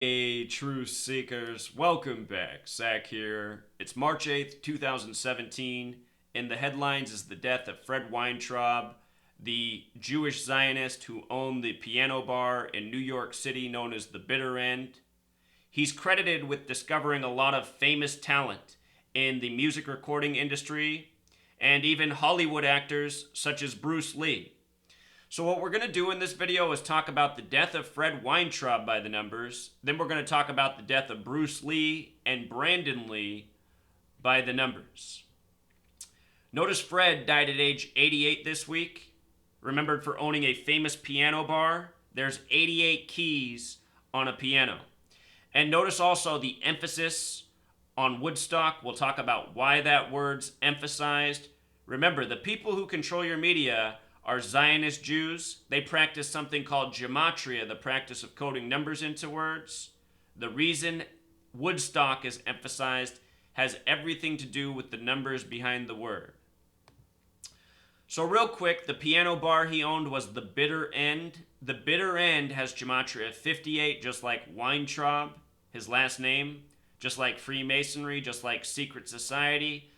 Hey, truth seekers, welcome back. Zach here. It's March 8th, 2017, and the headlines is the death of Fred Weintraub, the Jewish Zionist who owned the piano bar in New York City known as the Bitter End. He's credited with discovering a lot of famous talent in the music recording industry and even Hollywood actors such as Bruce Lee. So what we're going to do in this video is talk about the death of Fred Weintraub by the numbers. Then we're going to talk about the death of Bruce Lee and Brandon Lee by the numbers. Notice Fred died at age 88 this week, remembered for owning a famous piano bar. There's 88 keys on a piano. And notice also the emphasis on Woodstock. We'll talk about why that word's emphasized. Remember, the people who control your media are Zionist Jews. They practice something called gematria, the practice of coding numbers into words. The reason Woodstock is emphasized has everything to do with the numbers behind the word. So real quick, the piano bar he owned was the Bitter End. The Bitter End has gematria 58, just like Weintraub, his last name, just like Freemasonry, just like secret society.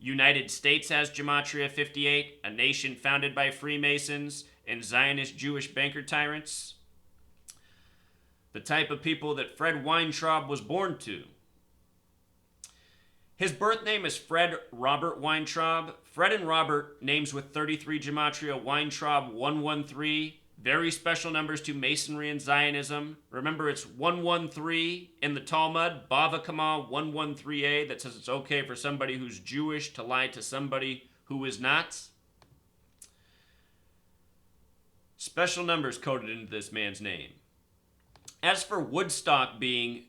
United States has gematria 58, a nation founded by Freemasons and Zionist Jewish banker tyrants. The type of people that Fred Weintraub was born to. His birth name is Fred Robert Weintraub. Fred and Robert, names with 33 gematria, Weintraub 113. Very special numbers to Masonry and Zionism. Remember, it's 113 in the Talmud, Bava Kama 113a, that says it's okay for somebody who's Jewish to lie to somebody who is not. Special numbers coded into this man's name. As for Woodstock being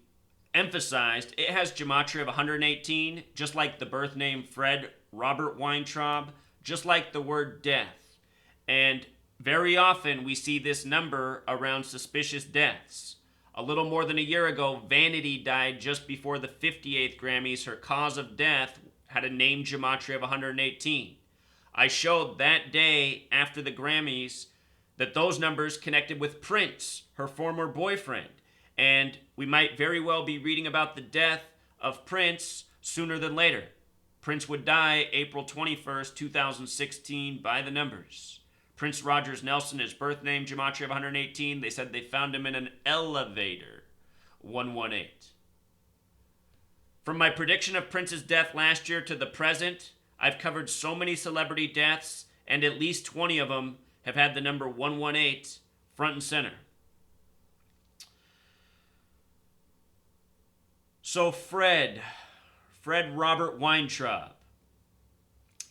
emphasized, it has gematria of 118, just like the birth name Fred Robert Weintraub, just like the word death. And very often we see this number around suspicious deaths. A little more than a year ago, Vanity died just before the 58th Grammys. Her cause of death had a name gematria of 118. I showed that day after the Grammys that those numbers connected with Prince, her former boyfriend. And we might very well be reading about the death of Prince sooner than later. Prince would die April 21st, 2016 by the numbers. Prince Rogers Nelson, his birth name, gematria of 118. They said they found him in an elevator, 118. From my prediction of Prince's death last year to the present, I've covered so many celebrity deaths, and at least 20 of them have had the number 118 front and center. So Fred Robert Weintraub,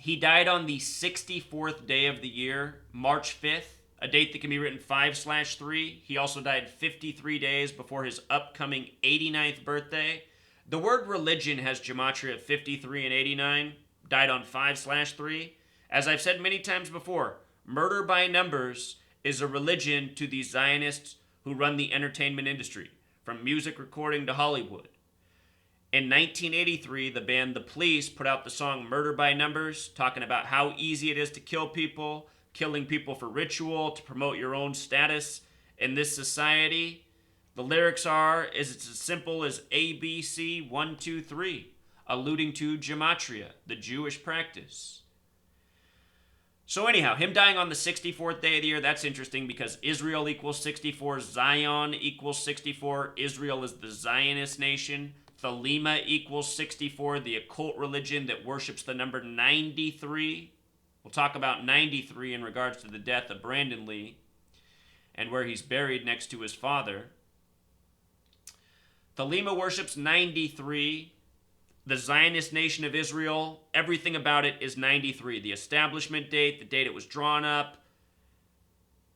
he died on the 64th day of the year, March 5th, a date that can be written 5/3. He also died 53 days before his upcoming 89th birthday. The word religion has gematria of 53 and 89, died on 5/3. As I've said many times before, murder by numbers is a religion to these Zionists who run the entertainment industry, from music recording to Hollywood. In 1983, the band The Police put out the song Murder by Numbers, talking about how easy it is to kill people, killing people for ritual, to promote your own status in this society. The lyrics are, it's as simple as ABC 1, 2, 3, alluding to gematria, the Jewish practice. So anyhow, him dying on the 64th day of the year, that's interesting because Israel equals 64, Zion equals 64, Israel is the Zionist nation. Thelema equals 64, the occult religion that worships the number 93. We'll talk about 93 in regards to the death of Brandon Lee and where he's buried next to his father. Thelema worships 93. The Zionist nation of Israel, everything about it is 93. The establishment date, the date it was drawn up,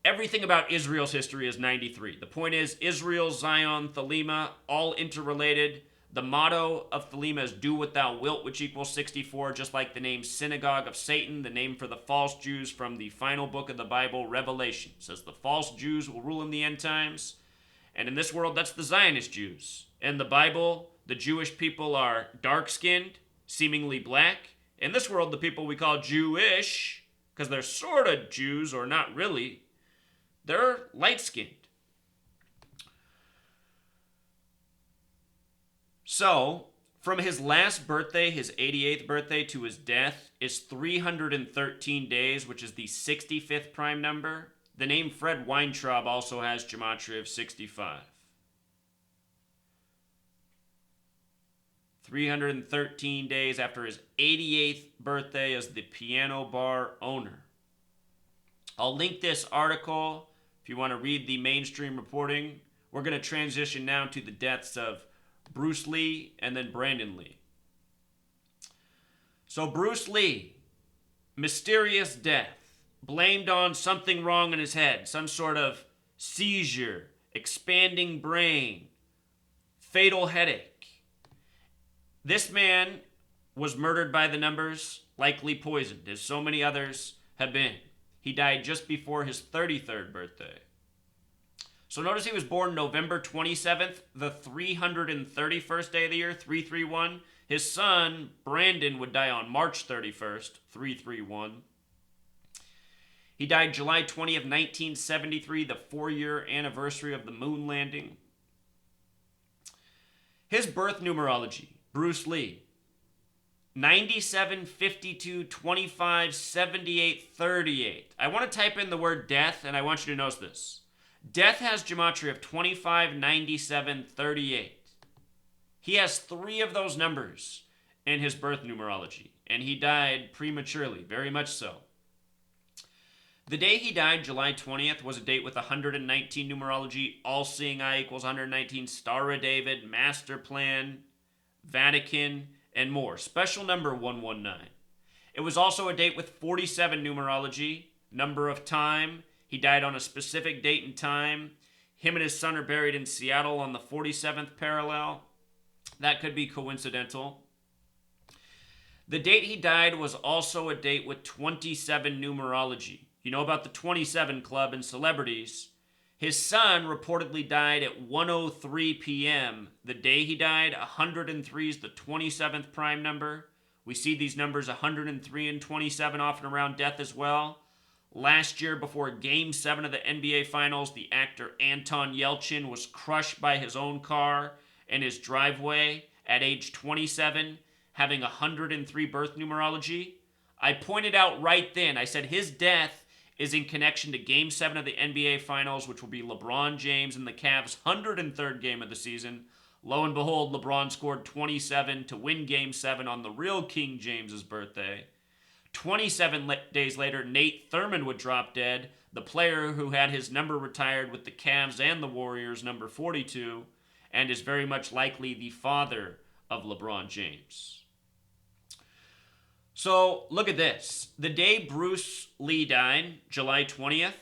everything about Israel's history is 93. The point is, Israel, Zion, Thelema, all interrelated. The motto of Thelema is do what thou wilt, which equals 64, just like the name Synagogue of Satan, the name for the false Jews from the final book of the Bible, Revelation. It says the false Jews will rule in the end times. And in this world, that's the Zionist Jews. In the Bible, the Jewish people are dark-skinned, seemingly black. In this world, the people we call Jewish, because they're sort of Jews or not really, they're light-skinned. So, from his last birthday, his 88th birthday, to his death is 313 days, which is the 65th prime number. The name Fred Weintraub also has gematria of 65. 313 days after his 88th birthday as the piano bar owner. I'll link this article if you want to read the mainstream reporting. We're going to transition now to the deaths of Bruce Lee and then Brandon Lee. So Bruce Lee, mysterious death, blamed on something wrong in his head, some sort of seizure, expanding brain, fatal headache. This man was murdered by the numbers, likely poisoned, as so many others have been. He died just before his 33rd birthday. So notice he was born November 27th, the 331st day of the year, 331. His son, Brandon, would die on March 31st, 331. He died July 20th, 1973, the 4-year anniversary of the moon landing. His birth numerology, Bruce Lee, 97, 52, 25, 78, 38. I want to type in the word death, and I want you to notice this. Death has gematria of 25, 97, 38. He has 3 of those numbers in his birth numerology, and he died prematurely, very much so. The day he died, July 20th, was a date with 119 numerology, all-seeing eye equals 119, Star of David, Master Plan, Vatican, and more. Special number 119. It was also a date with 47 numerology, number of time. He died on a specific date and time. Him and his son are buried in Seattle on the 47th parallel. That could be coincidental. The date he died was also a date with 27 numerology. You know about the 27 Club and celebrities. His son reportedly died at 1:03 p.m. The day he died, 103 is the 27th prime number. We see these numbers 103 and 27 often around death as well. Last year, before Game 7 of the NBA Finals, the actor Anton Yelchin was crushed by his own car in his driveway at age 27, having 103 birth numerology. I pointed out right then, I said his death is in connection to Game 7 of the NBA Finals, which will be LeBron James and the Cavs' 103rd game of the season. Lo and behold, LeBron scored 27 to win Game 7 on the real King James's birthday. 27 days later, Nate Thurmond would drop dead, the player who had his number retired with the Cavs and the Warriors, number 42, and is very much likely the father of LeBron James. So, look at this. The day Bruce Lee died, July 20th,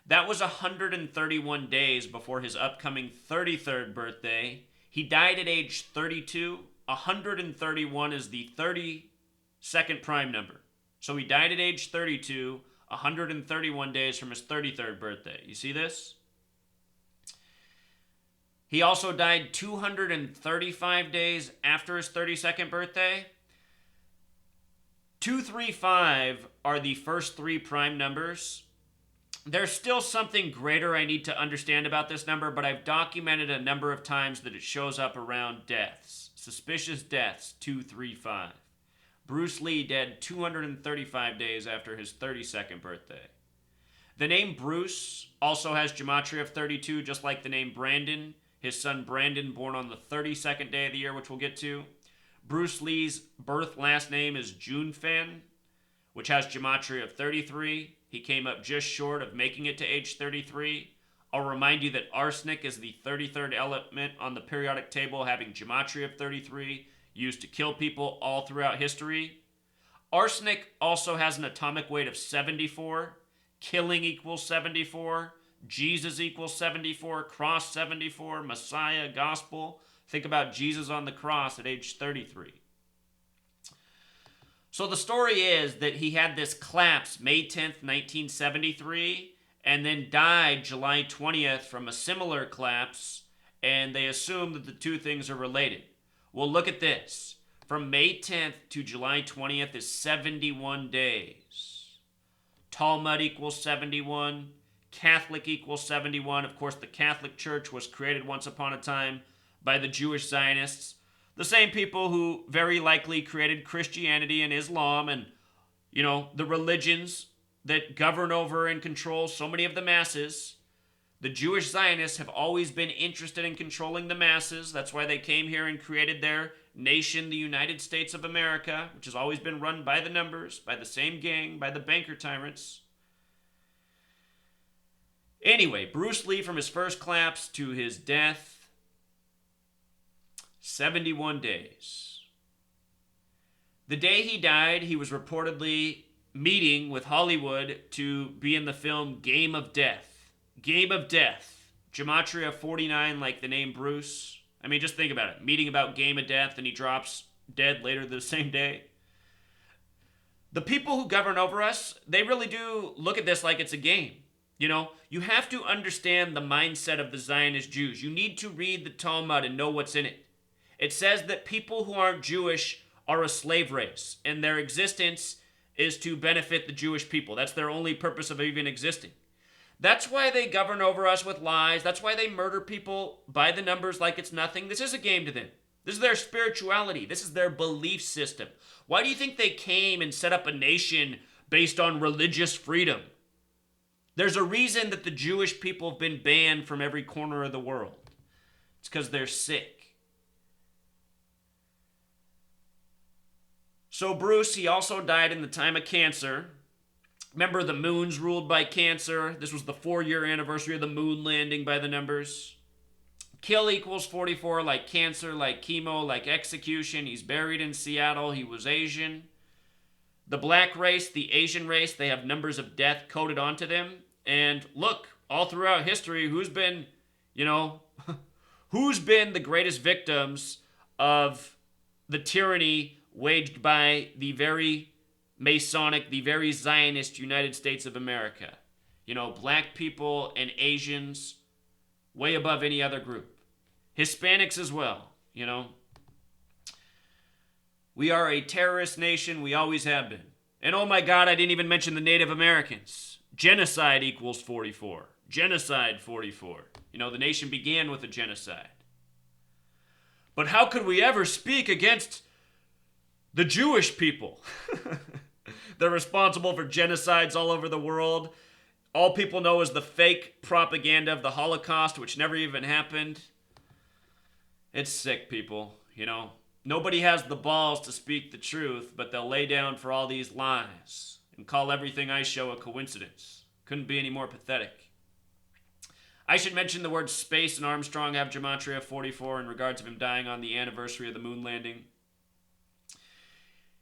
that was 131 days before his upcoming 33rd birthday. He died at age 32. 131 is the 32nd prime number. So he died at age 32, 131 days from his 33rd birthday. You see this? He also died 235 days after his 32nd birthday. 235 are the first 3 prime numbers. There's still something greater I need to understand about this number, but I've documented a number of times that it shows up around deaths. Suspicious deaths, 235. Bruce Lee dead 235 days after his 32nd birthday. The name Bruce also has gematria of 32, just like the name Brandon. His son Brandon, born on the 32nd day of the year, which we'll get to. Bruce Lee's birth last name is Junfan, which has gematria of 33. He came up just short of making it to age 33. I'll remind you that arsenic is the 33rd element on the periodic table, having gematria of 33, used to kill people all throughout history. Arsenic also has an atomic weight of 74. Killing equals 74. Jesus equals 74. Cross 74. Messiah, gospel. Think about Jesus on the cross at age 33. So the story is that he had this collapse May 10th, 1973, and then died July 20th from a similar collapse, and they assume that the two things are related. Well, look at this. From May 10th to July 20th is 71 days. Talmud equals 71. Catholic equals 71. Of course, the Catholic Church was created once upon a time by the Jewish Zionists, the same people who very likely created Christianity and Islam and, the religions that govern over and control so many of the masses. The Jewish Zionists have always been interested in controlling the masses. That's why they came here and created their nation, the United States of America, which has always been run by the numbers, by the same gang, by the banker tyrants. Anyway, Bruce Lee, from his first collapse to his death, 71 days. The day he died, he was reportedly meeting with Hollywood to be in the film Game of Death. Game of Death. Gematria 49, like the name Bruce. I mean, just think about it. Meeting about Game of Death, and he drops dead later the same day. The people who govern over us, they really do look at this like it's a game. You have to understand the mindset of the Zionist Jews. You need to read the Talmud and know what's in it. It says that people who aren't Jewish are a slave race, and their existence is to benefit the Jewish people. That's their only purpose of even existing. That's why they govern over us with lies. That's why they murder people by the numbers like it's nothing. This is a game to them. This is their spirituality. This is their belief system. Why do you think they came and set up a nation based on religious freedom? There's a reason that the Jewish people have been banned from every corner of the world. It's because they're sick. So Bruce, he also died in the time of cancer. Remember, the moon's ruled by Cancer. This was the 4-year anniversary of the moon landing by the numbers. Kill equals 44, like cancer, like chemo, like execution. He's buried in Seattle. He was Asian. The black race, the Asian race, they have numbers of death coded onto them. And look, all throughout history, who's been the greatest victims of the tyranny waged by the very Masonic, the very Zionist United States of America? Black people and Asians, way above any other group. Hispanics as well, We are a terrorist nation. We always have been. And oh my God, I didn't even mention the Native Americans. Genocide equals 44. Genocide 44. The nation began with a genocide. But how could we ever speak against the Jewish people? They're responsible for genocides all over the world. All people know is the fake propaganda of the Holocaust, which never even happened. It's sick, people. Nobody has the balls to speak the truth, but they'll lay down for all these lies and call everything I show a coincidence. Couldn't be any more pathetic. I should mention the words space and Armstrong have Gematria 44 in regards of him dying on the anniversary of the moon landing.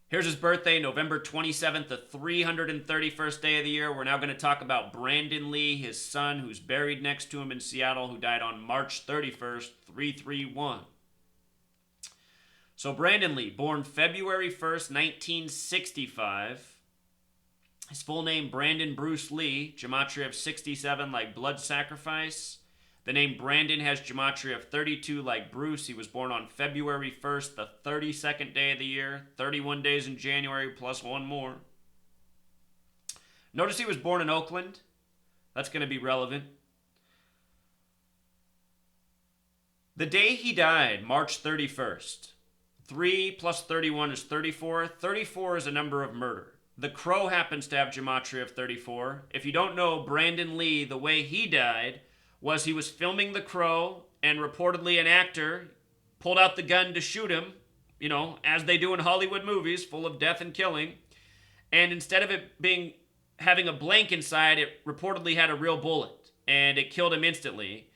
Here's his birthday, November 27th, the 331st day of the year. We're now going to talk about Brandon Lee, his son, who's buried next to him in Seattle, who died on March 31st, 331. So Brandon Lee, born February 1st, 1965. His full name, Brandon Bruce Lee, Gematria of 67, like blood sacrifice. The name Brandon has Gematria of 32, like Bruce. He was born on February 1st, the 32nd day of the year. 31 days in January, plus one more. Notice he was born in Oakland. That's going to be relevant. The day he died, March 31st. 3 plus 31 is 34. 34 is a number of murder. The Crow happens to have Gematria of 34. If you don't know, Brandon Lee, the way he died was he was filming The Crow, and reportedly an actor pulled out the gun to shoot him, as they do in Hollywood movies, full of death and killing. And instead of it having a blank inside, it reportedly had a real bullet, and it killed him instantly.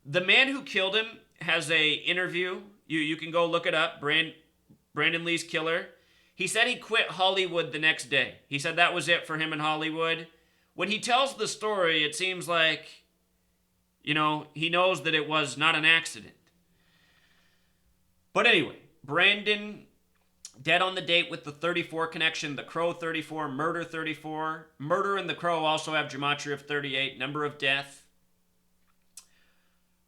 The man who killed him has a interview. You can go look it up, Brandon Lee's killer. He said he quit Hollywood the next day. He said that was it for him in Hollywood. When he tells the story, it seems like he knows that it was not an accident. But anyway, Brandon, dead on the date with the 34 connection, The Crow 34, Murder 34. Murder and The Crow also have Gematria of 38, number of death.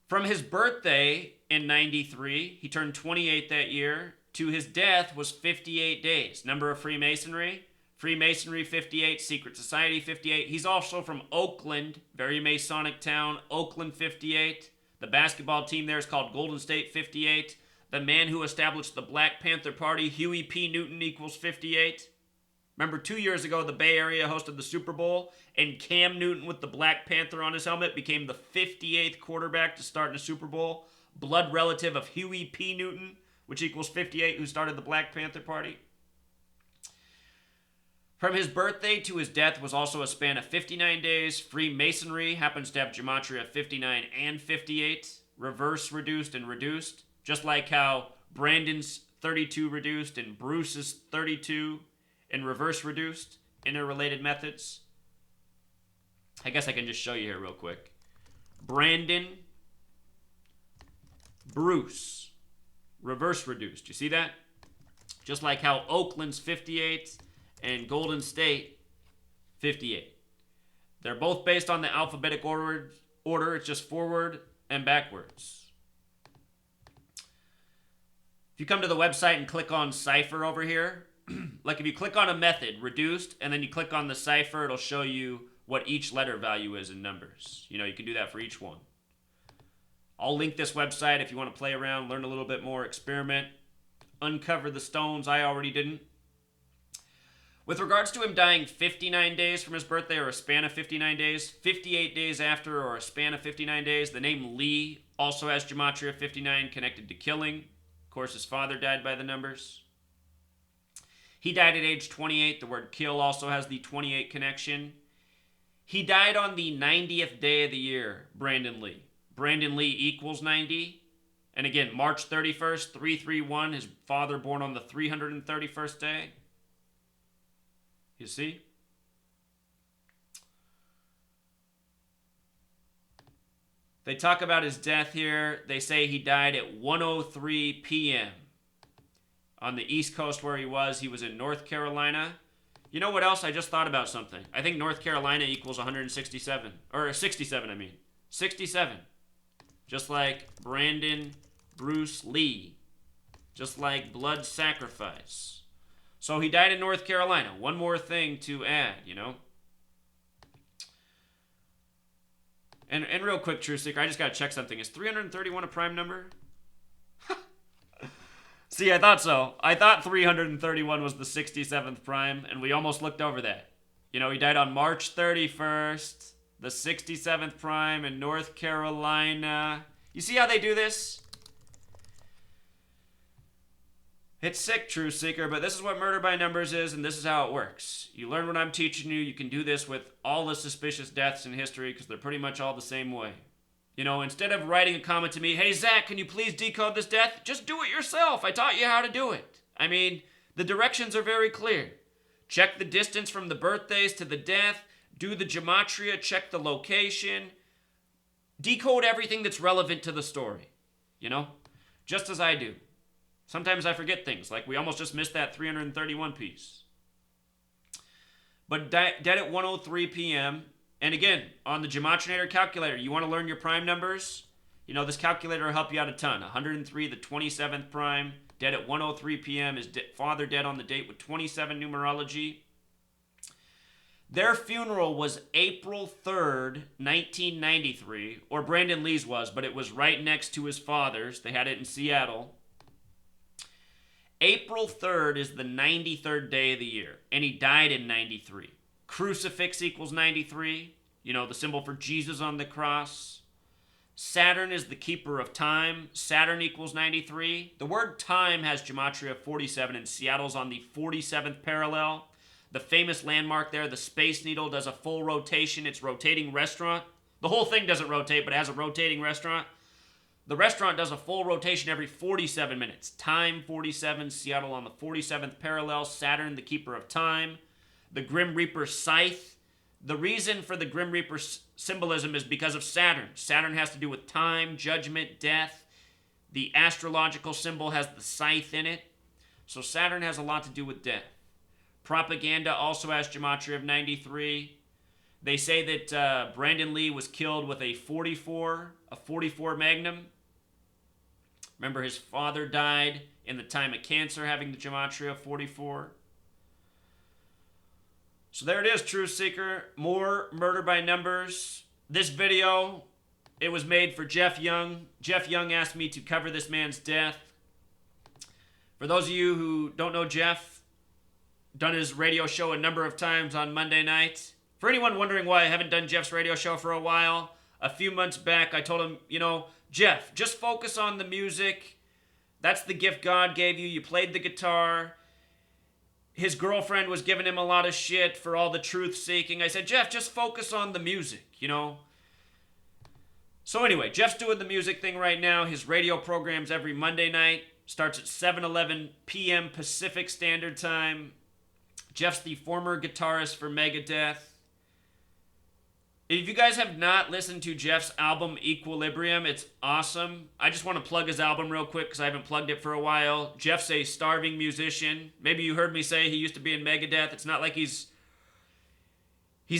From his birthday in 93, he turned 28 that year, to his death was 58 days. Number of Freemasonry, Freemasonry 58, Secret Society 58. He's also from Oakland, very Masonic town, Oakland 58. The basketball team there is called Golden State 58. The man who established the Black Panther Party, Huey P. Newton, equals 58. Remember 2 years ago, the Bay Area hosted the Super Bowl, and Cam Newton with the Black Panther on his helmet became the 58th quarterback to start in a Super Bowl. Blood relative of Huey P. Newton, which equals 58, who started the Black Panther Party. From his birthday to his death was also a span of 59 days. Freemasonry happens to have gematria 59 and 58, reverse reduced and reduced, just like how Brandon's 32 reduced and Bruce's 32 and reverse reduced, interrelated methods. I guess I can just show you here real quick. Brandon, Bruce, reverse reduced. You see that? Just like how Oakland's 58 and Golden State 58. They're both based on the alphabetic order. It's just forward and backwards. If you come to the website and click on cipher over here, like if you click on a method, reduced, and then you click on the cipher, it'll show you what each letter value is in numbers. You can do that for each one. I'll link this website if you want to play around, learn a little bit more, experiment, uncover the stones I already didn't. With regards to him dying 59 days from his birthday, or a span of 59 days, 58 days after, or a span of 59 days, the name Lee also has gematria 59 connected to killing. Of course, his father died by the numbers. He died at age 28. The word kill also has the 28 connection. He died on the 90th day of the year, Brandon Lee. Brandon Lee equals 90. And again, March 31st, 331, his father born on the 331st day. You see? They talk about his death here. They say he died at 1:03 p.m. on the East Coast where he was in North Carolina. You know what else? I just thought about something. I think North Carolina equals 167. Or 67, I mean. 67. Just like Brandon Bruce Lee. Just like blood sacrifice. So he died in North Carolina. One more thing to add, And real quick, True Seeker, I just got to check something. Is 331 a prime number? See, I thought so. I thought 331 was the 67th prime, and we almost looked over that. He died on March 31st, the 67th prime in North Carolina. You see how they do this? It's sick, True Seeker, but this is what murder by numbers is, and this is how it works. You learn what I'm teaching you. You can do this with all the suspicious deaths in history because they're pretty much all the same way. Instead of writing a comment to me, hey, Zach, can you please decode this death? Just do it yourself. I taught you how to do it. I mean, the directions are very clear. Check the distance from the birthdays to the death. Do the gematria. Check the location. Decode everything that's relevant to the story. Just as I do. Sometimes I forget things, like we almost just missed that 331 piece. But dead at 1:03 p.m., and again, on the Gematrinator calculator, you want to learn your prime numbers? This calculator will help you out a ton. 103, the 27th prime, dead at 1:03 p.m., his father dead on the date with 27 numerology. Their funeral was April 3rd, 1993, or Brandon Lee's was, but it was right next to his father's. They had it in Seattle. April 3rd is the 93rd day of the year, and he died in 93. Crucifix equals 93, the symbol for Jesus on the cross. Saturn is the keeper of time. Saturn equals 93. The word time has gematria 47, and Seattle's on the 47th parallel. The famous landmark there, the Space Needle, does a full rotation. It's rotating restaurant. The whole thing doesn't rotate, but it has a rotating restaurant. The restaurant does a full rotation every 47 minutes. Time 47, Seattle on the 47th parallel, Saturn, the keeper of time. The Grim Reaper scythe. The reason for the Grim Reaper symbolism is because of Saturn. Saturn has to do with time, judgment, death. The astrological symbol has the scythe in it. So Saturn has a lot to do with death. Propaganda also has gematria of 93. They say that Brandon Lee was killed with a 44 Magnum. Remember, his father died in the time of cancer, having the gematria of 44. So there it is, True Seeker. More murder by numbers. This video It was made for Jeff Young. Jeff Young asked me to cover this man's death. For those of you who don't know Jeff, done his radio show a number of times on Monday night. For anyone wondering why I haven't done Jeff's radio show for a while, a few months back I told him, Jeff, just focus on the music. That's the gift God gave you. You played the guitar. His girlfriend was giving him a lot of shit for all the truth seeking. I said, Jeff, just focus on the music, So anyway, Jeff's doing the music thing right now. His radio program's every Monday night. Starts at 7:11 p.m. Pacific Standard Time. Jeff's the former guitarist for Megadeth. If you guys have not listened to Jeff's album Equilibrium, it's awesome. I just want to plug his album real quick because I haven't plugged it for a while. Jeff's a starving musician. Maybe you heard me say he used to be in Megadeth. It's not like he's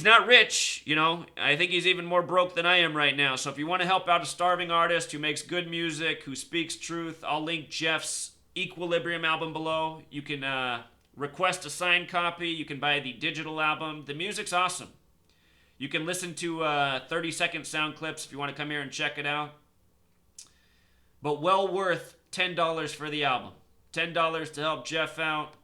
not rich, I think he's even more broke than I am right now. So if you want to help out a starving artist who makes good music, who speaks truth, I'll link Jeff's Equilibrium album below. You can request a signed copy. You can buy the digital album. The music's awesome. You can listen to 30-second sound clips if you want to come here and check it out. But well worth $10 for the album. $10 to help Jeff out.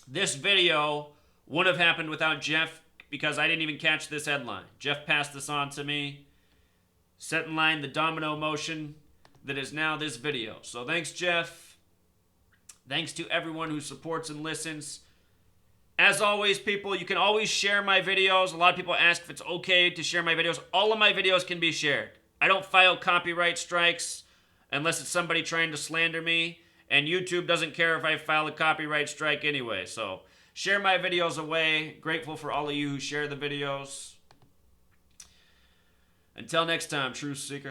This video wouldn't have happened without Jeff because I didn't even catch this headline. Jeff passed this on to me. Set in line the domino motion that is now this video. So thanks, Jeff. Thanks to everyone who supports and listens. As always, people, you can always share my videos. A lot of people ask if it's okay to share my videos. All of my videos can be shared. I don't file copyright strikes unless it's somebody trying to slander me. And YouTube doesn't care if I file a copyright strike anyway. So share my videos away. Grateful for all of you who share the videos. Until next time, Truth Seeker.